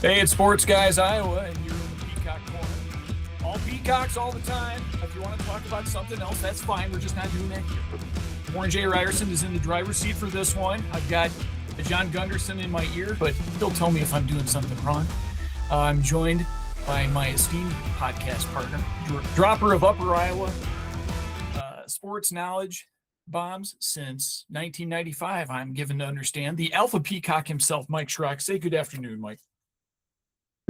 Hey, it's Sports Guys Iowa, and you're in the Peacock Corner. All Peacocks all the time. If you want to talk about something else, that's fine. We're just not doing that here. Warren Reyerson is in the driver's seat for this one. I've got John Gunderson in my ear, but he'll tell me if I'm doing something wrong. I'm joined by my esteemed podcast partner, dropper of Upper Iowa sports knowledge bombs since 1995, I'm given to understand. The Alpha Peacock himself, Mike Schrock. Say good afternoon, Mike.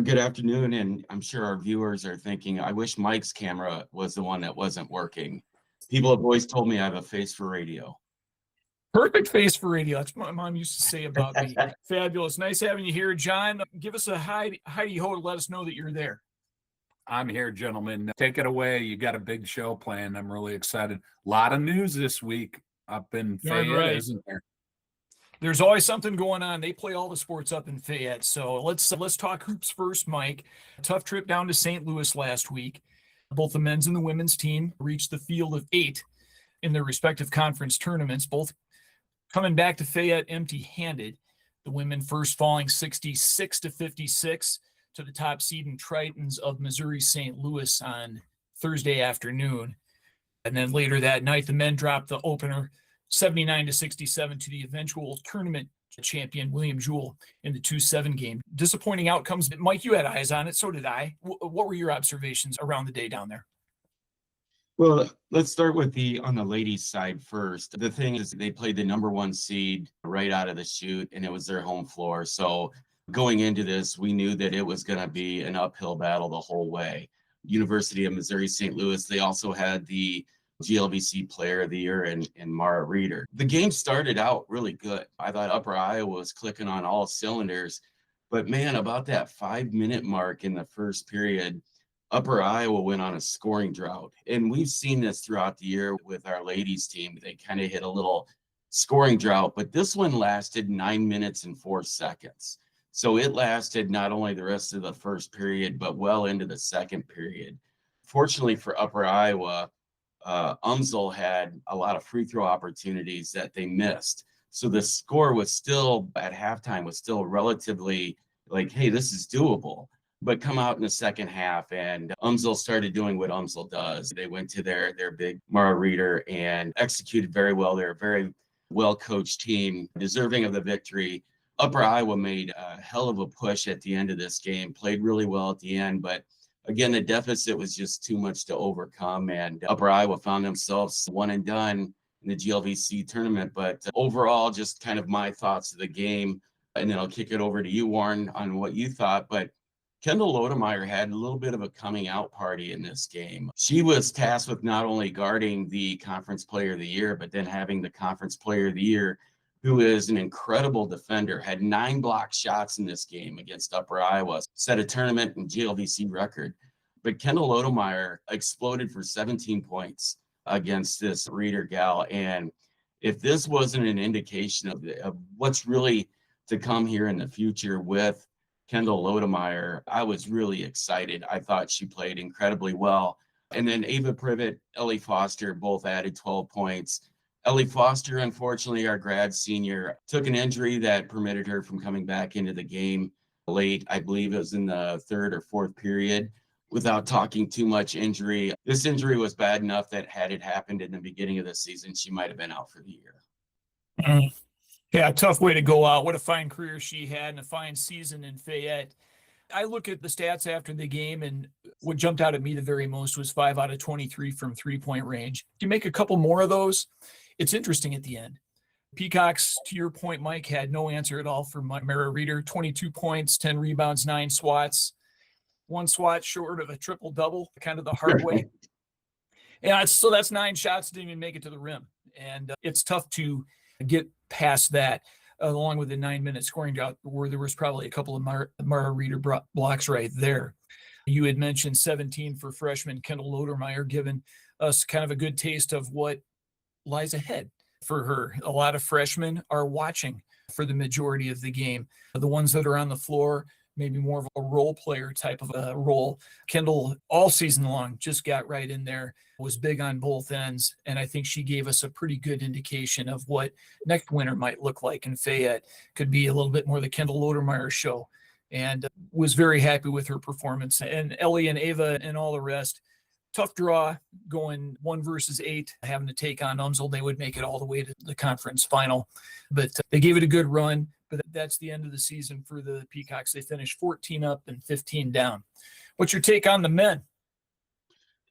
Good afternoon, and I'm sure our viewers are thinking, I wish Mike's camera was the one that wasn't working. People have always told me I have a face for radio. Perfect face for radio. That's what my mom used to say about me. Fabulous. Nice having you here. John, give us a hi-ho to let us know that you're there. I'm here, gentlemen. Take it away. You got a big show planned. I'm really excited. A lot of news this week up in Fayette, right. Isn't there? There's always something going on. They play all the sports up in Fayette. So let's talk hoops first, Mike. Tough trip down to St. Louis last week. Both the men's and the women's team reached the field of 8 in their respective conference tournaments, both coming back to Fayette empty-handed. The women first falling 66-56 to the top seed Tritons of Missouri St. Louis on Thursday afternoon. And then later that night, the men dropped the opener 79-67 to the eventual tournament champion William Jewell in the 2-7 game. Disappointing outcomes. Mike, you had eyes on it. So did I. What were your observations around the day down there? Well, let's start with on the ladies' side first. The thing is, they played the number 1 seed right out of the chute, and it was their home floor. So going into this, we knew that it was going to be an uphill battle the whole way. University of Missouri St. Louis, they also had the GLVC Player of the Year and Mara Reeder. The game started out really good. I thought Upper Iowa was clicking on all cylinders, but man, about that 5-minute mark in the first period, Upper Iowa went on a scoring drought. And we've seen this throughout the year with our ladies team. They kind of hit a little scoring drought, but this one lasted 9 minutes and 4 seconds. So it lasted not only the rest of the first period, but well into the second period. Fortunately for Upper Iowa, Umsel had a lot of free throw opportunities that they missed. So the score was still, at halftime, was still relatively like, hey, this is doable. But come out in the second half, and Umsel started doing what Umsel does. They went to their big Mara Reeder and executed very well. They're a very well-coached team, deserving of the victory. Upper Iowa made a hell of a push at the end of this game, played really well at the end, but again, the deficit was just too much to overcome, and Upper Iowa found themselves one and done in the GLVC tournament. But overall, just kind of my thoughts of the game, and then I'll kick it over to you, Warren, on what you thought. But Kendall Lodemeyer had a little bit of a coming out party in this game. She was tasked with not only guarding the Conference Player of the Year, but then having the Conference Player of the Year, who is an incredible defender, had 9 block shots in this game against Upper Iowa, set a tournament and GLVC record. But Kendall Lodemeyer exploded for 17 points against this Reeder gal. And if this wasn't an indication of what's really to come here in the future with Kendall Lodemeyer, I was really excited. I thought she played incredibly well. And then Ava Privet, Ellie Foster both added 12 points. Ellie Foster, unfortunately, our grad senior, took an injury that permitted her from coming back into the game late. I believe it was in the 3rd or 4th period. Without talking too much injury, this injury was bad enough that had it happened in the beginning of the season, she might have been out for the year. Yeah, tough way to go out. What a fine career she had and a fine season in Fayette. I look at the stats after the game, and what jumped out at me the very most was 5 out of 23 from three-point range. If you make a couple more of those, it's interesting at the end. Peacocks, to your point, Mike, had no answer at all for Mara Reeder. 22 points, 10 rebounds, 9 swats. 1 swat short of a triple-double, kind of the hard way. And so that's 9 shots, didn't even make it to the rim. And it's tough to get past that, along with the 9-minute scoring drought, where there was probably a couple of Mara Reeder blocks right there. You had mentioned 17 for freshman Kendall Lodemeyer, giving us kind of a good taste of what lies ahead for her. A lot of freshmen are watching for the majority of the game. The ones that are on the floor, maybe more of a role player type of a role. Kendall, all season long, just got right in there, was big on both ends, and I think she gave us a pretty good indication of what next winter might look like in Fayette. Could be a little bit more the Kendall Lodemeyer show. and was very happy with her performance. And Ellie and Ava and all the rest, tough draw going 1 versus 8, having to take on Umsel. They would make it all the way to the conference final, but they gave it a good run. But that's the end of the season for the Peacocks. They finished 14 up and 15 down. What's your take on the men?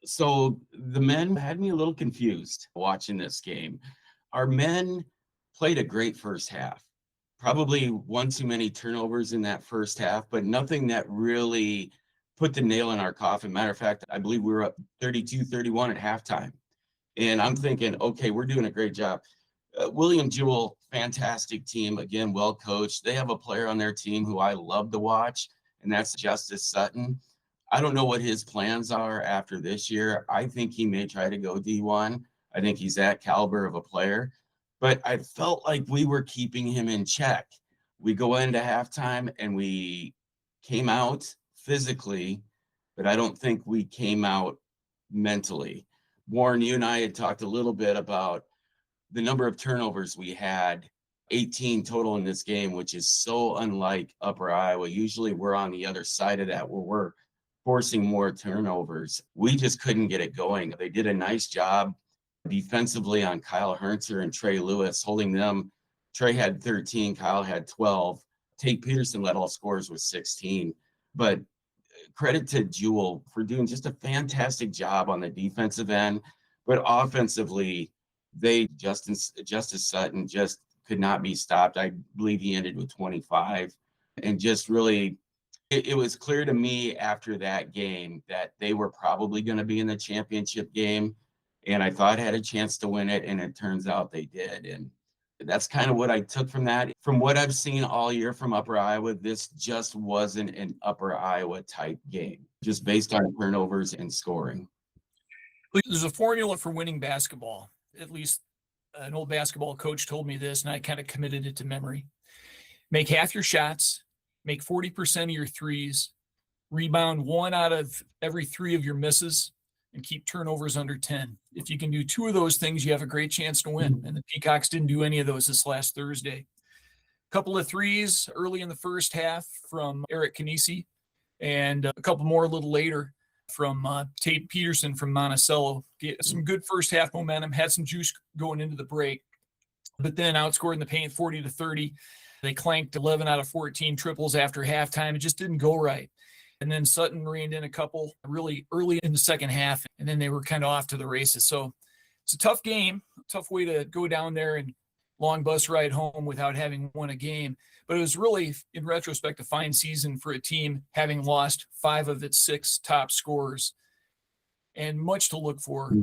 So the men had me a little confused watching this game. Our men played a great first half. Probably one too many turnovers in that first half, but nothing that really put the nail in our coffin. Matter of fact, I believe we were up 32-31 at halftime. And I'm thinking, okay, we're doing a great job. William Jewell, fantastic team. Again, well coached. They have a player on their team who I love to watch, and that's Justice Sutton. I don't know what his plans are after this year. I think he may try to go D1. I think he's that caliber of a player. But I felt like we were keeping him in check. We go into halftime and we came out physically, but I don't think we came out mentally. Warren, you and I had talked a little bit about the number of turnovers we had, 18 total in this game, which is so unlike Upper Iowa. Usually we're on the other side of that where we're forcing more turnovers. We just couldn't get it going. They did a nice job defensively on Kyle Herntzer and Trey Lewis, holding them. Trey had 13, Kyle had 12. Tate Peterson led all scorers with 16. But credit to Jewell for doing just a fantastic job on the defensive end. But offensively, Justice Sutton just could not be stopped. I believe he ended with 25. And just really, it was clear to me after that game that they were probably going to be in the championship game. And I thought had a chance to win it, and it turns out they did. And that's kind of what I took from that. From what I've seen all year from Upper Iowa, this just wasn't an Upper Iowa type game, just based on turnovers and scoring. There's a formula for winning basketball. At least an old basketball coach told me this, and I kind of committed it to memory. Make half your shots, make 40% of your threes, rebound 1 out of every 3 of your misses, and keep turnovers under 10. If you can do 2 of those things, you have a great chance to win. And the Peacocks didn't do any of those this last Thursday. A couple of threes early in the first half from Eric Canisi, and a couple more a little later from Tate Peterson from Monticello. Get some good first half momentum, had some juice going into the break, but then outscored in the paint 40-30. They clanked 11 out of 14 triples after halftime. It just didn't go right. And then Sutton reined in a couple really early in the second half, and then they were kind of off to the races. So it's a tough game, a tough way to go down there and long bus ride home without having won a game. But it was really, in retrospect, a fine season for a team having lost 5 of its 6 top scorers, and much to look forward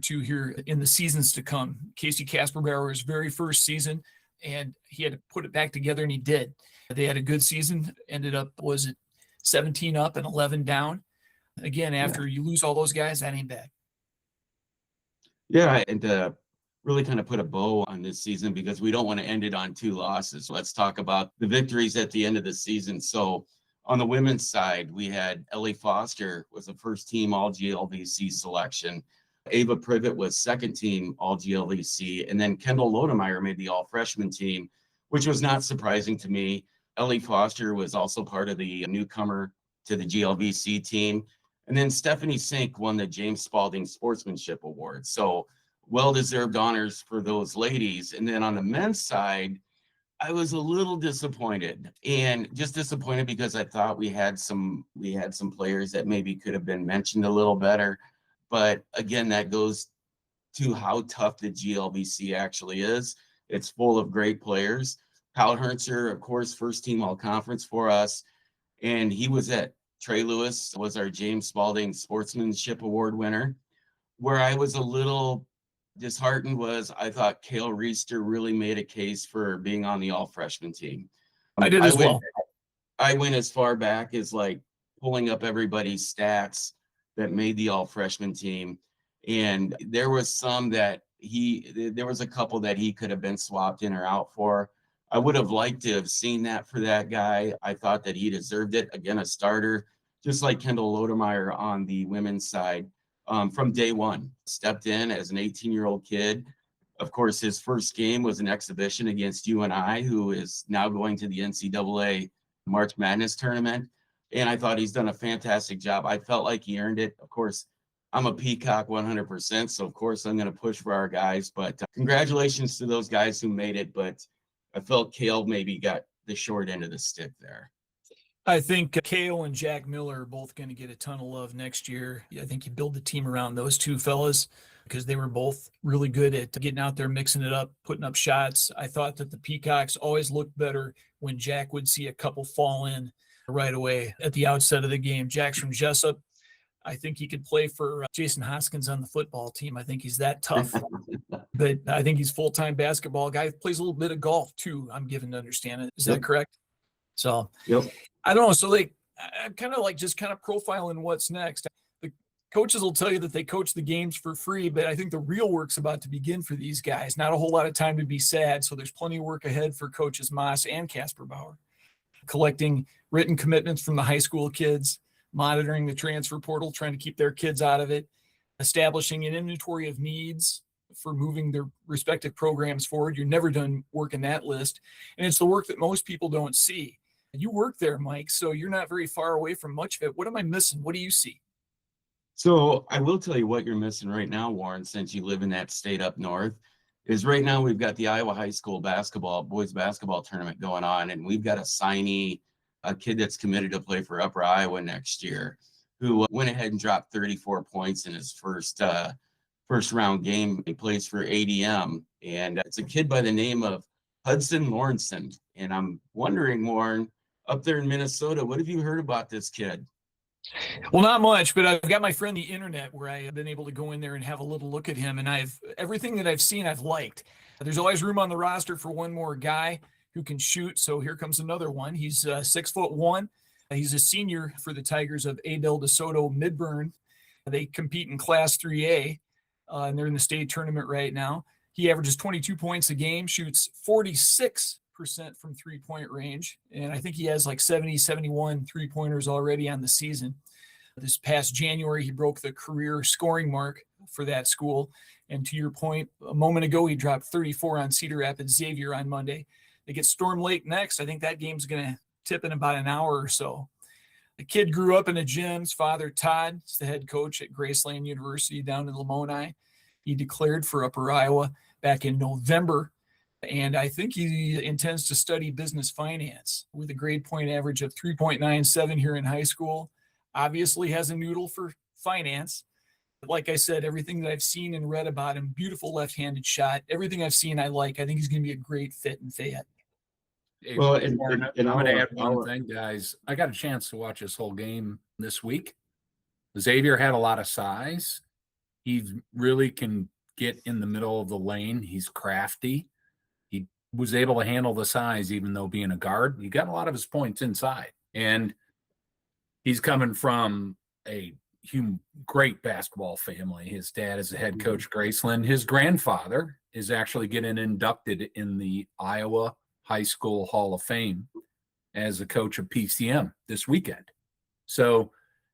to here in the seasons to come. Casey Kasperbauer's very first season, and he had to put it back together, and he did. They had a good season, ended up, 17 up and 11 down. Again, after you lose all those guys, that ain't bad. Yeah, and really kind of put a bow on this season because we don't want to end it on 2 losses. Let's talk about the victories at the end of the season. So on the women's side, we had Ellie Foster was a first-team All-GLVC selection. Ava Privet was second-team All-GLVC. And then Kendall Lodemeyer made the All-Freshman team, which was not surprising to me. Ellie Foster was also part of the newcomer to the GLVC team. And then Stephanie Sink won the James Spalding Sportsmanship Award. So well-deserved honors for those ladies. And then on the men's side, I was a little disappointed, and just disappointed because I thought we had some players that maybe could have been mentioned a little better. But again, that goes to how tough the GLVC actually is. It's full of great players. Kyle Herntzer, of course, first team all conference for us. And he was it. Trey Lewis was our James Spalding Sportsmanship Award winner. Where I was a little disheartened was I thought Kale Reister really made a case for being on the all freshman team. I did as well. I went as far back as like pulling up everybody's stats that made the all freshman team. And there was some that there was a couple that he could have been swapped in or out for. I would have liked to have seen that for that guy. I thought that he deserved it. Again, a starter, just like Kendall Lodemeyer on the women's side from day one. Stepped in as an 18-year-old kid. Of course, his first game was an exhibition against UNI, who is now going to the NCAA March Madness tournament. And I thought he's done a fantastic job. I felt like he earned it. Of course, I'm a Peacock 100%. So, of course, I'm going to push for our guys. But congratulations to those guys who made it. But I felt Cale maybe got the short end of the stick there. I think Cale and Jack Miller are both going to get a ton of love next year. I think you build the team around those two fellas because they were both really good at getting out there, mixing it up, putting up shots. I thought that the Peacocks always looked better when Jack would see a couple fall in right away at the outset of the game. Jack's from Jessup. I think he could play for Jason Hoskins on the football team. I think he's that tough. But I think he's full-time basketball guy. Plays a little bit of golf too, I'm given to understand it. Is that correct? So Yep. I don't know. So I'm kind of profiling what's next. The coaches will tell you that they coach the games for free, but I think the real work's about to begin for these guys. Not a whole lot of time to be sad. So there's plenty of work ahead for coaches Moss and Casper Bauer. Collecting written commitments from the high school kids, monitoring the transfer portal, trying to keep their kids out of it, establishing an inventory of needs for moving their respective programs forward. You're never done working that list. And it's the work that most people don't see. You work there, Mike, so you're not very far away from much of it. What am I missing? What do you see? So I will tell you what you're missing right now, Warren, since you live in that state up north, is right now we've got the Iowa High School boys basketball tournament going on, and we've got a signee, a kid that's committed to play for Upper Iowa next year, who went ahead and dropped 34 points in his first round game. He plays for ADM, and it's a kid by the name of Hudson Lawrenson. And I'm wondering, Warren, up there in Minnesota, what have you heard about this kid? Well, not much, but I've got my friend the internet where I have been able to go in there and have a little look at him. And everything that I've seen, I've liked. There's always room on the roster for one more guy who can shoot. So here comes another one. He's 6'1". He's a senior for the Tigers of Abel DeSoto Midburn. They compete in Class 3A, and they're in the state tournament right now. He averages 22 points a game, shoots 46% from three-point range. And I think he has like 71 three-pointers already on the season. This past January, he broke the career scoring mark for that school. And to your point, a moment ago, he dropped 34 on Cedar Rapids Xavier on Monday. They get Storm Lake next. I think that game's going to tip in about an hour or so. The kid grew up in a gym. His father, Todd, is the head coach at Graceland University down in Lamoni. He declared for Upper Iowa back in November. And I think he intends to study business finance with a grade point average of 3.97 here in high school. Obviously has a noodle for finance. But like I said, everything that I've seen and read about him, beautiful left-handed shot. Everything I've seen, I like. I think he's going to be a great fit in Fayette. Hey, well, I'm going to add one thing, guys. I got a chance to watch this whole game this week. Xavier had a lot of size. He really can get in the middle of the lane. He's crafty. He was able to handle the size, even though being a guard. He got a lot of his points inside. And he's coming from a great basketball family. His dad is the head coach, Graceland. His grandfather is actually getting inducted in the Iowa High School Hall of Fame as a coach of PCM this weekend. So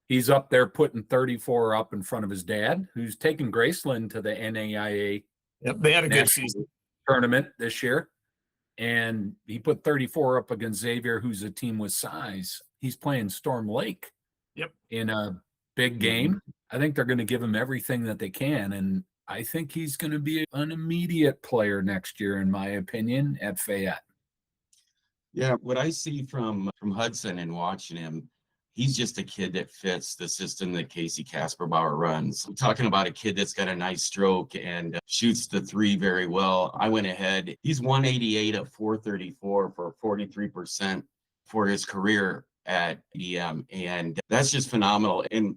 he's up there putting 34 up in front of his dad, who's taking Graceland to the NAIA they had a good season tournament this year. And he put 34 up against Xavier, who's a team with size. He's playing Storm Lake in a big game. I think they're going to give him everything that they can. And I think he's going to be an immediate player next year, in my opinion, at Fayette. Yeah, what I see from Hudson and watching him, he's just a kid that fits the system that Casey Casperbauer runs. I'm talking about a kid that's got a nice stroke and shoots the three very well. I went ahead. He's 188 of 434 for 43% for his career at EM. And that's just phenomenal. And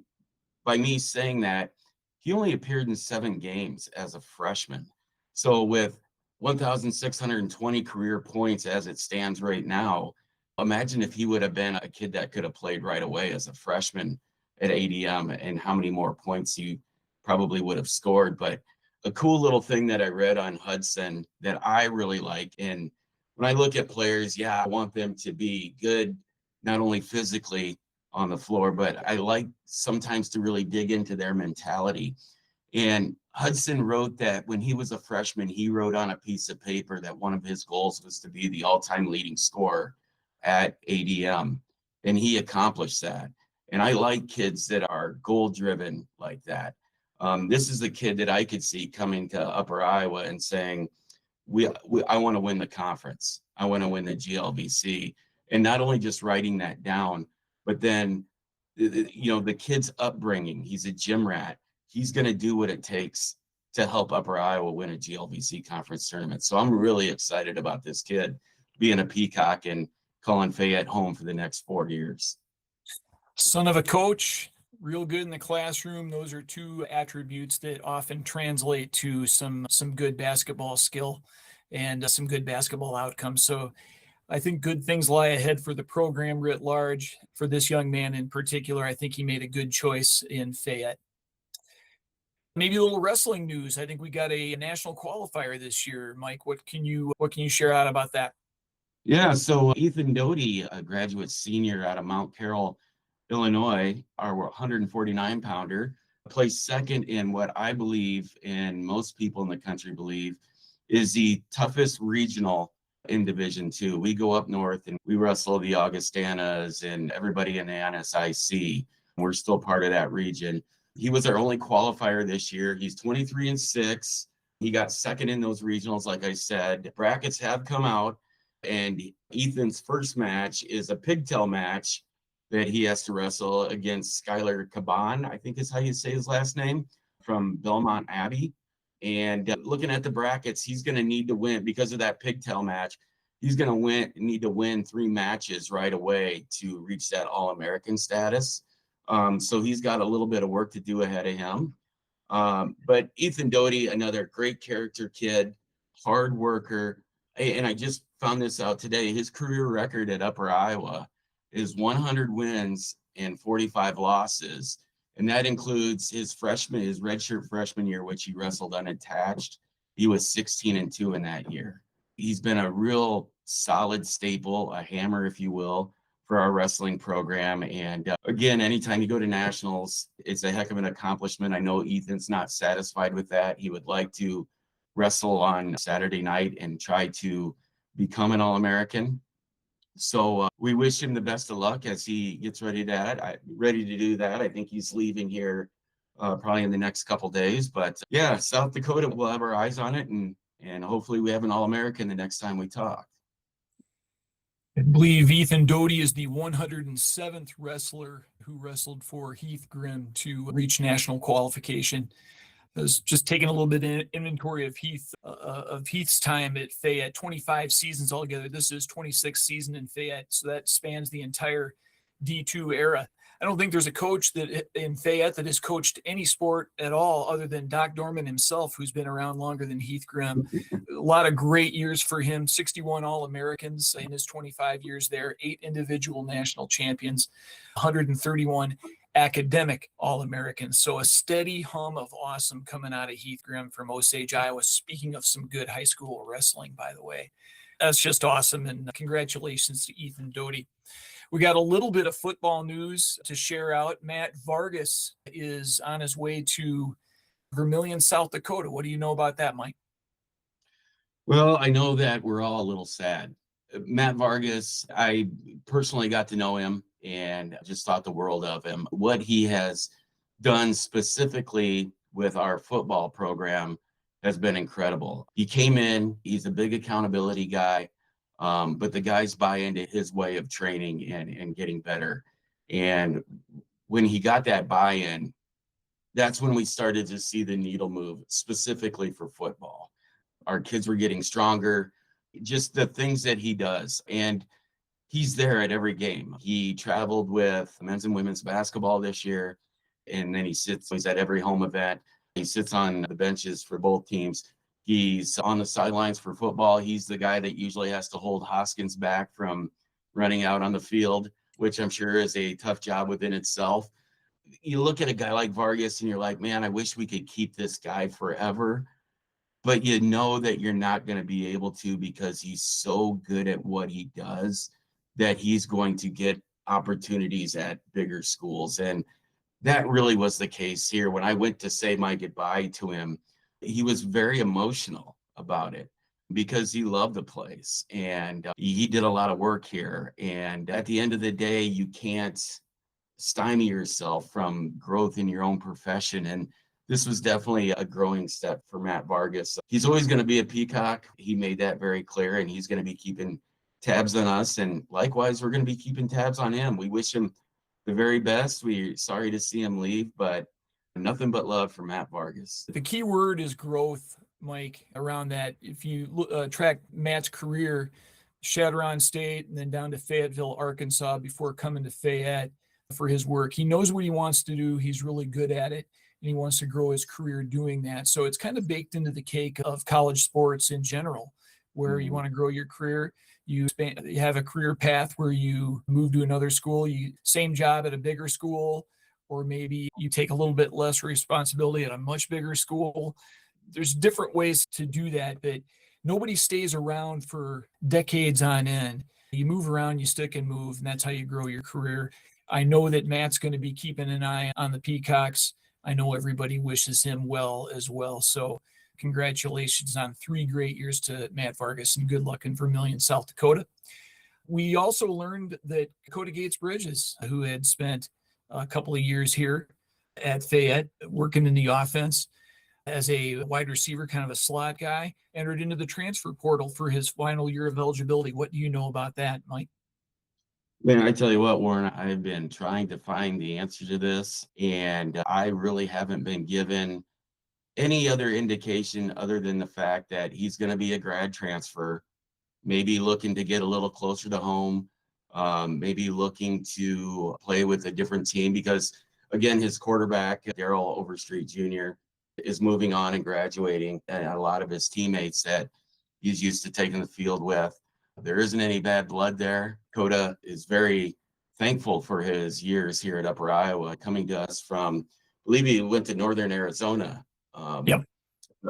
by me saying that, he only appeared in 7 games as a freshman. So with 1,620 career points as it stands right now, imagine if he would have been a kid that could have played right away as a freshman at ADM and how many more points he probably would have scored. But a cool little thing that I read on Hudson that I really like, and when I look at players, I want them to be good, not only physically on the floor, but I like sometimes to really dig into their mentality. And Hudson wrote that when he was a freshman, he wrote on a piece of paper that one of his goals was to be the all-time leading scorer at ADM, and he accomplished that. And I like kids that are goal driven like that. This is the kid that I could see coming to Upper Iowa and saying, I want to win the conference. I want to win the GLVC. And not only just writing that down, but then, the kid's upbringing. He's a gym rat. He's going to do what it takes to help Upper Iowa win a GLVC conference tournament. So I'm really excited about this kid being a Peacock and calling Fayette home for the next 4 years. Son of a coach, real good in the classroom. Those are two attributes that often translate to some good basketball skill and some good basketball outcomes. So I think good things lie ahead for the program writ large. For this young man in particular, I think he made a good choice in Fayette. Maybe a little wrestling news. I think we got a national qualifier this year. Mike, what can you share out about that? Yeah, so Ethan Doty, a graduate senior out of Mount Carroll, Illinois, our 149-pounder, placed second in what I believe, and most people in the country believe, is the toughest regional in Division II. We go up north and we wrestle the Augustanas and everybody in the NSIC. We're still part of that region. He was our only qualifier this year. He's 23-6. He got second in those regionals, like I said. Brackets have come out, and Ethan's first match is a pigtail match that he has to wrestle against Skylar Caban, I think is how you say his last name, from Belmont Abbey. And looking at the brackets, he's going to need to win because of that pigtail match. He's going to need to win 3 matches right away to reach that All-American status. So he's got a little bit of work to do ahead of him. But Ethan Doty, another great character kid, hard worker. And I just found this out today. His career record at Upper Iowa is 100 wins and 45 losses. And that includes his redshirt freshman year, which he wrestled unattached. He was 16-2 in that year. He's been a real solid staple, a hammer, if you will, for our wrestling program. And again, anytime you go to nationals, it's a heck of an accomplishment. I know Ethan's not satisfied with that. He would like to wrestle on Saturday night and try to become an All-American. So we wish him the best of luck as he gets ready to do that. I think he's leaving here probably in the next couple days. But yeah, South Dakota, we'll have our eyes on it, and hopefully we have an All-American the next time we talk. I believe Ethan Doty is the 107th wrestler who wrestled for Heath Grimm to reach national qualification. I was just taking a little bit of inventory of Heath's time at Fayette. 25 seasons altogether. This is 26th season in Fayette, so that spans the entire D2 era. I don't think there's a coach that in Fayette that has coached any sport at all other than Doc Dorman himself, who's been around longer than Heath Grimm. A lot of great years for him, 61 All-Americans in his 25 years there, 8 individual national champions, 131 academic All-Americans. So a steady hum of awesome coming out of Heath Grimm from Osage, Iowa. Speaking of some good high school wrestling, by the way. That's just awesome, and congratulations to Ethan Doty. We got a little bit of football news to share out. Matt Vargas is on his way to Vermillion, South Dakota. What do you know about that, Mike? Well, I know that we're all a little sad. Matt Vargas, I personally got to know him and just thought the world of him. What he has done specifically with our football program has been incredible. He came in, he's a big accountability guy. But the guys buy into his way of training and getting better. And when he got that buy-in, that's when we started to see the needle move specifically for football. Our kids were getting stronger, just the things that he does. And he's there at every game. He traveled with men's and women's basketball this year, and then he's at every home event. He sits on the benches for both teams. He's on the sidelines for football. He's the guy that usually has to hold Hoskins back from running out on the field, which I'm sure is a tough job within itself. You look at a guy like Vargas and you're like, man, I wish we could keep this guy forever. But you know that you're not going to be able to because he's so good at what he does that he's going to get opportunities at bigger schools. And that really was the case here. When I went to say my goodbye to him, he was very emotional about it. because he loved the place and he did a lot of work here. And at the end of the day, you can't stymie yourself from growth in your own profession. And this was definitely a growing step for Matt Vargas. He's always going to be a Peacock. He made that very clear, and he's going to be keeping tabs on us. And likewise, we're going to be keeping tabs on him. We wish him the very best. We're sorry to see him leave, but nothing but love for Matt Vargas. The key word is growth, Mike, around that. If you track Matt's career, Chadron State and then down to Fayetteville, Arkansas, before coming to Fayette for his work. He knows what he wants to do. He's really good at it, and he wants to grow his career doing that. So it's kind of baked into the cake of college sports in general, where you want to grow your career. You have a career path where you move to another school, same job at a bigger school, or maybe you take a little bit less responsibility at a much bigger school. There's different ways to do that, but nobody stays around for decades on end. You move around, you stick and move, and that's how you grow your career. I know that Matt's going to be keeping an eye on the Peacocks. I know everybody wishes him well as well. So congratulations on 3 great years to Matt Vargas, and good luck in Vermillion, South Dakota. We also learned that Dakota Gates Bridges, who had spent a couple of years here at Fayette working in the offense as a wide receiver, kind of a slot guy, entered into the transfer portal for his final year of eligibility. What do you know about that, Mike? Man, I tell you what, Warren, I've been trying to find the answer to this, and I really haven't been given any other indication other than the fact that he's going to be a grad transfer, maybe looking to get a little closer to home, maybe looking to play with a different team because, again, his quarterback, Darrell Overstreet Jr., is moving on and graduating, and a lot of his teammates that he's used to taking the field with. There isn't any bad blood there. Dakota is very thankful for his years here at Upper Iowa, coming to us from, I believe he went to Northern Arizona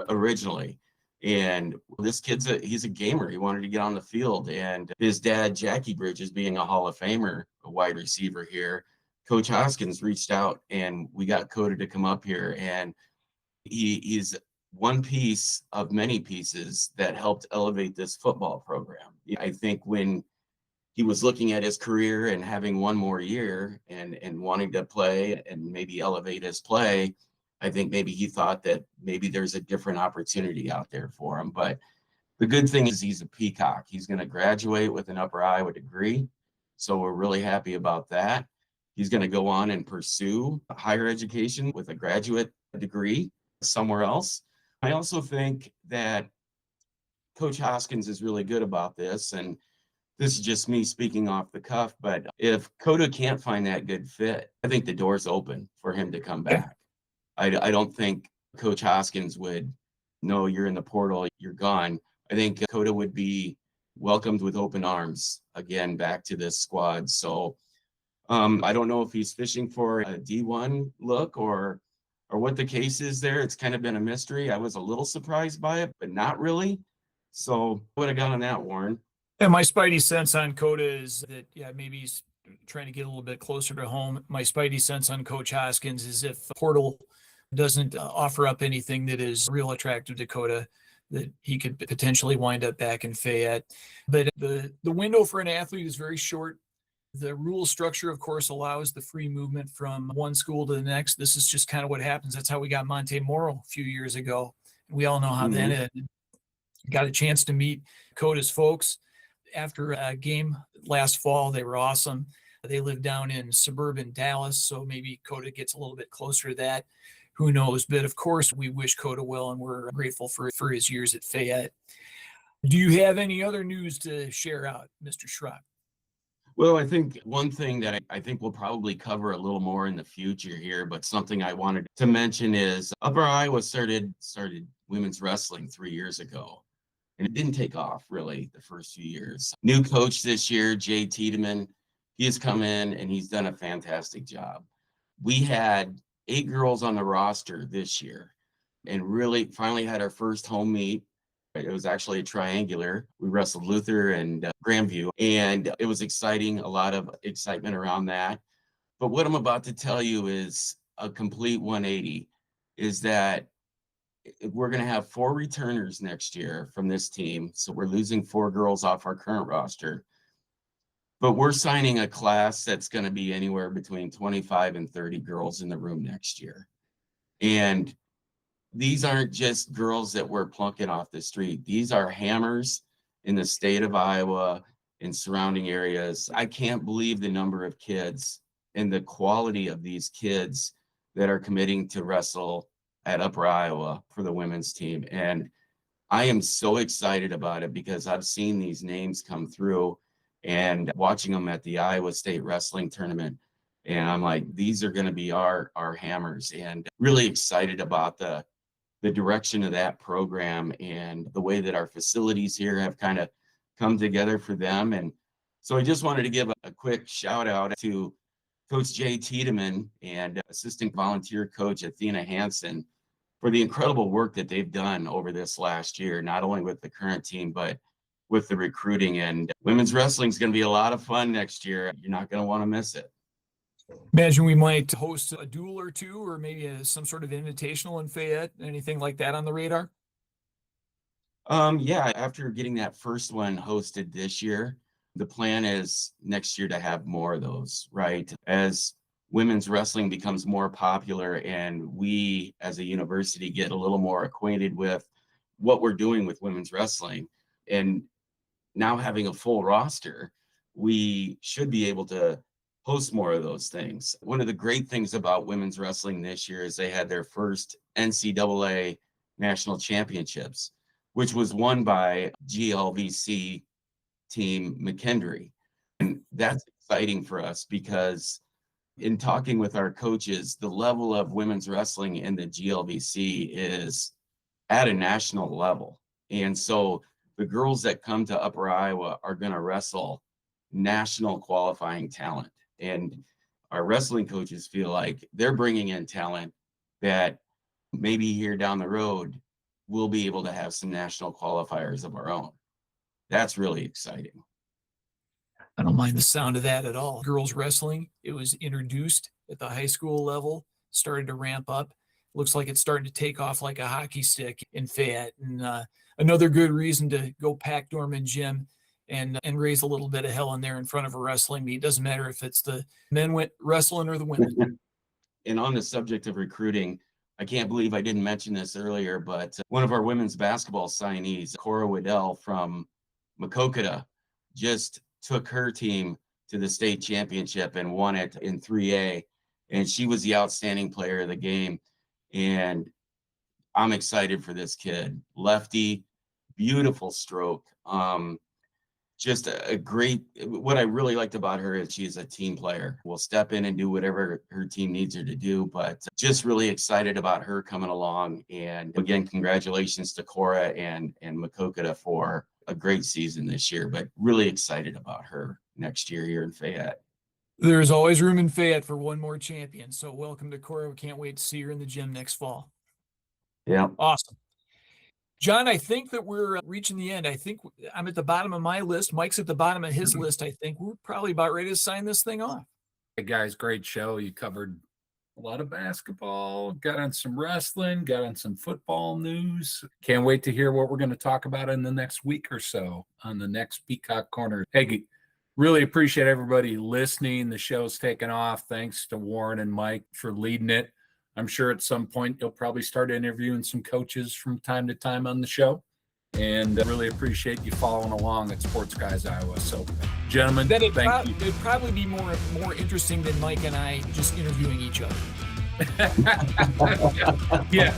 originally. And this he's a gamer. He wanted to get on the field. And his dad, Jackie Bridges, being a Hall of Famer, a wide receiver here, Coach Hoskins reached out and we got Dakota to come up here. And he's one piece of many pieces that helped elevate this football program. I think when he was looking at his career and having one more year and wanting to play and maybe elevate his play, I think maybe he thought that maybe there's a different opportunity out there for him. But the good thing is he's a Peacock. He's going to graduate with an Upper Iowa degree. So we're really happy about that. He's going to go on and pursue higher education with a graduate degree somewhere else. I also think that Coach Hoskins is really good about this, and this is just me speaking off the cuff, but if Coda can't find that good fit, I think the door's open for him to come back. I don't think Coach Hoskins would, no, you're in the portal, you're gone. I think Coda would be welcomed with open arms again back to this squad. So I don't know if he's fishing for a D1 look or what the case is there. It's kind of been a mystery. I was a little surprised by it, but not really. So what I got on that, Warren? And my spidey sense on Coda is that, maybe he's trying to get a little bit closer to home. My spidey sense on Coach Hoskins is if Portal doesn't offer up anything that is real attractive to Coda, that he could potentially wind up back in Fayette. But the window for an athlete is very short. The rule structure, of course, allows the free movement from one school to the next. This is just kind of what happens. That's how we got Monte Moro a few years ago. We all know how that ended. Got a chance to meet Coda's folks after a game last fall. They were awesome. They live down in suburban Dallas, so maybe Coda gets a little bit closer to that. Who knows? But of course, we wish Coda well, and we're grateful for his years at Fayette. Do you have any other news to share out, Mr. Schrock? Well, I think one thing that I think we'll probably cover a little more in the future here, but something I wanted to mention is Upper Iowa started women's wrestling 3 years ago, and it didn't take off really the first few years. New coach this year, Jay Tiedemann, he has come in and he's done a fantastic job. We had 8 girls on the roster this year and really finally had our first home meet. It was actually a triangular. We wrestled Luther and Grandview, and it was exciting, a lot of excitement around that. But what I'm about to tell you is a complete 180, is that we're going to have 4 returners next year from this team. So we're losing 4 girls off our current roster. But we're signing a class that's going to be anywhere between 25 and 30 girls in the room next year. And these aren't just girls that we're plunking off the street. These are hammers in the state of Iowa and surrounding areas. I can't believe the number of kids and the quality of these kids that are committing to wrestle at Upper Iowa for the women's team. And I am so excited about it because I've seen these names come through and watching them at the Iowa State Wrestling Tournament. And I'm like, these are going to be our hammers, and really excited about the direction of that program and the way that our facilities here have kind of come together for them. And so I just wanted to give a quick shout out to Coach Jay Tiedemann and assistant volunteer coach Athena Hansen for the incredible work that they've done over this last year, not only with the current team, but with the recruiting. And women's wrestling is going to be a lot of fun next year. You're not going to want to miss it. Imagine we might host a duel or two, or maybe some sort of invitational in Fayette, anything like that on the radar? Yeah, after getting that first one hosted this year, the plan is next year to have more of those, right? As women's wrestling becomes more popular and we as a university get a little more acquainted with what we're doing with women's wrestling, and now having a full roster, we should be able to host more of those things. One of the great things about women's wrestling this year is they had their first NCAA national championships, which was won by GLVC team McKendree. And that's exciting for us because in talking with our coaches, the level of women's wrestling in the GLVC is at a national level. And so the girls that come to Upper Iowa are going to wrestle national qualifying talent. And our wrestling coaches feel like they're bringing in talent that maybe here down the road, we'll be able to have some national qualifiers of our own. That's really exciting. I don't mind the sound of that at all. Girls wrestling, it was introduced at the high school level, started to ramp up. Looks like it's starting to take off like a hockey stick in Fayette. And another good reason to go pack Dorman Gym and raise a little bit of hell in there in front of a wrestling meet. Doesn't matter if it's the men wrestling or the women. And on the subject of recruiting, I can't believe I didn't mention this earlier, but one of our women's basketball signees, Cora Waddell from Makokata, just took her team to the state championship and won it in 3A. And she was the outstanding player of the game. And I'm excited for this kid. Lefty, beautiful stroke. Just a great, what I really liked about her is she's a team player. Will step in and do whatever her team needs her to do, but just really excited about her coming along. And again, congratulations to Cora and Makokata for a great season this year, but really excited about her next year here in Fayette. There's always room in Fayette for one more champion. So welcome to Cora. We can't wait to see her in the gym next fall. Yeah. Awesome. John, I think that we're reaching the end. I think I'm at the bottom of my list. Mike's at the bottom of his list. I think we're probably about ready to sign this thing off. Hey guys, great show. You covered a lot of basketball, got on some wrestling, got on some football news. Can't wait to hear what we're going to talk about in the next week or so on the next Peacock Corner. Hey, really appreciate everybody listening. The show's taken off. Thanks to Warren and Mike for leading it. I'm sure at some point you'll probably start interviewing some coaches from time to time on the show. And really appreciate you following along at Sports Guys Iowa. So, gentlemen, thank you. It'd probably be more interesting than Mike and I just interviewing each other. Yeah,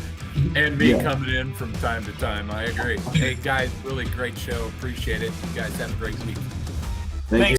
and me coming in from time to time. I agree. Hey, guys, really great show. Appreciate it. You guys have a great week. Thank you.